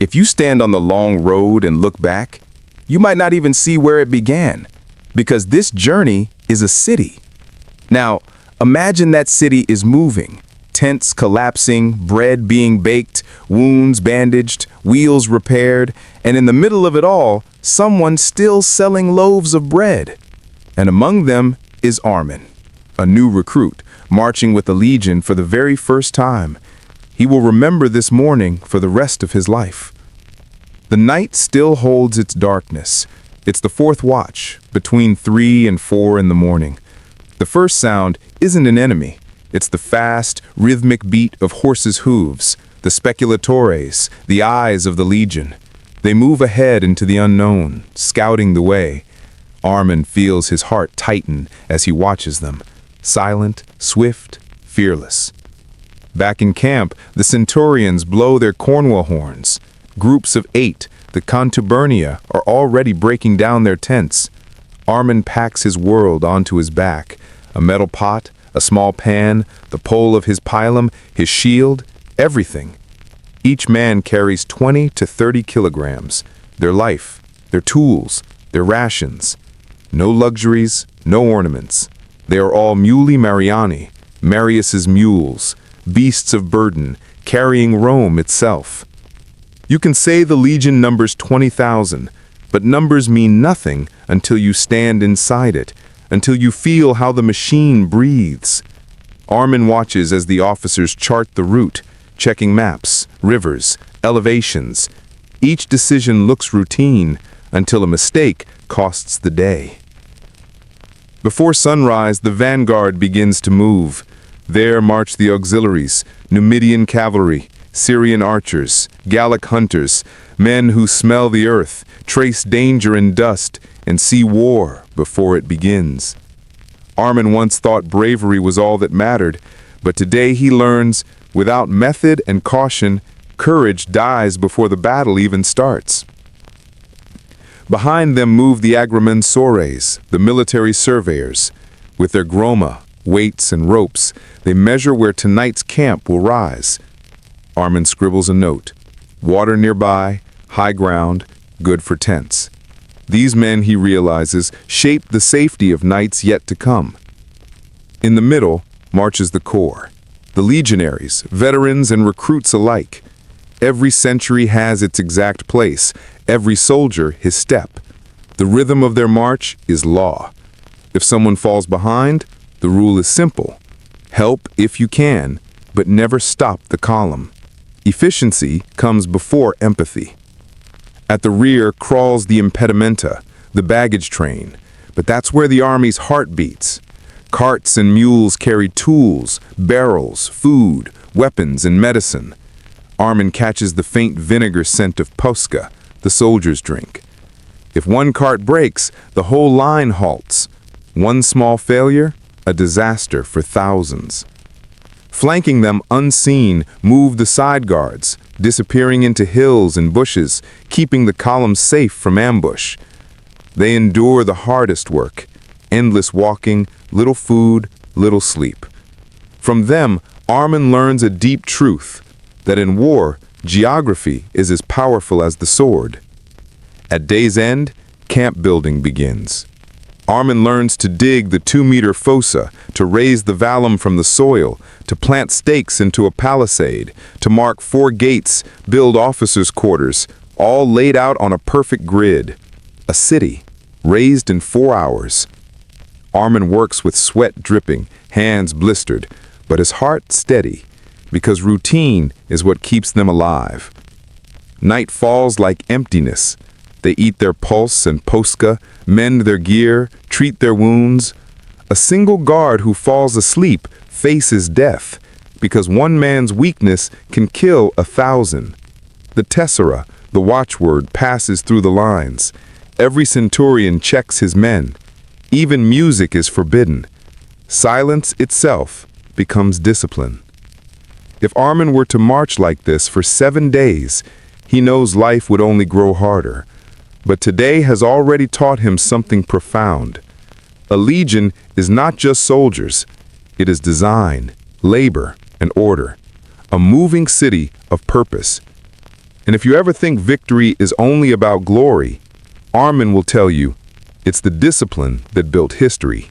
If you stand on the long road and look back, you might not even see where it began, because this journey is a city. Now, imagine that city is moving, tents collapsing, bread being baked, wounds bandaged, wheels repaired, and in the middle of it all, someone still selling loaves of bread. And among them is Arman, a new recruit, marching with the Legion for the very first time. He will remember this morning for the rest of his life. The night still holds its darkness. It's the fourth watch, between 3 and 4 in the morning. The first sound isn't an enemy. It's the fast, rhythmic beat of horses' hooves, the speculatores, the eyes of the Legion. They move ahead into the unknown, scouting the way. Arman feels his heart tighten as he watches them, silent, swift, fearless. Back in camp, the Centurions blow their Cornwall horns. Groups of 8, the contubernia, are already breaking down their tents. Arman packs his world onto his back, a metal pot, a small pan, the pole of his pilum, his shield, everything. Each man carries 20 to 30 kilograms, their life, their tools, their rations. No luxuries, no ornaments. They are all Muli Mariani, Marius's mules, beasts of burden, carrying Rome itself. You can say the Legion numbers 20,000, but numbers mean nothing until you stand inside it, until you feel how the machine breathes. Arman watches as the officers chart the route, checking maps, rivers, elevations. Each decision looks routine until a mistake costs the day. Before sunrise, the vanguard begins to move. There march the auxiliaries, Numidian cavalry, Syrian archers, Gallic hunters, men who smell the earth, trace danger in dust, and see war before it begins. Arman once thought bravery was all that mattered, but today he learns, without method and caution, courage dies before the battle even starts. Behind them move the agrimensores, the military surveyors. With their groma, weights, and ropes, they measure where tonight's camp will rise. Arman scribbles a note. Water nearby, high ground, good for tents. These men, he realizes, shape the safety of nights yet to come. In the middle marches the corps, the legionaries, veterans and recruits alike. Every century has its exact place, every soldier his step. The rhythm of their march is law. If someone falls behind, the rule is simple. Help if you can, but never stop the column. Efficiency comes before empathy. At the rear crawls the impedimenta, the baggage train, but that's where the army's heart beats. Carts and mules carry tools, barrels, food, weapons, and medicine. Arman catches the faint vinegar scent of posca, the soldiers' drink. If one cart breaks, the whole line halts. One small failure, a disaster for thousands. Flanking them unseen move the side guards, disappearing into hills and bushes, keeping the column safe from ambush. They endure the hardest work, endless walking, little food, little sleep. From them, Arman learns a deep truth, that in war, geography is as powerful as the sword. At day's end, camp building begins. Arman learns to dig the 2-meter fossa, to raise the vallum from the soil, to plant stakes into a palisade, to mark 4 gates, build officers' quarters, all laid out on a perfect grid. A city, raised in 4 hours. Arman works with sweat dripping, hands blistered, but his heart steady, because routine is what keeps them alive. Night falls like emptiness. They eat their pulse and posca, mend their gear, treat their wounds. A single guard who falls asleep faces death, because one man's weakness can kill 1,000. The tessera, the watchword, passes through the lines. Every centurion checks his men. Even music is forbidden. Silence itself becomes discipline. If Arman were to march like this for 7 days, he knows life would only grow harder. But today has already taught him something profound. A legion is not just soldiers. It is design, labor, and order. A moving city of purpose. And if you ever think victory is only about glory, Arman will tell you it's the discipline that built history.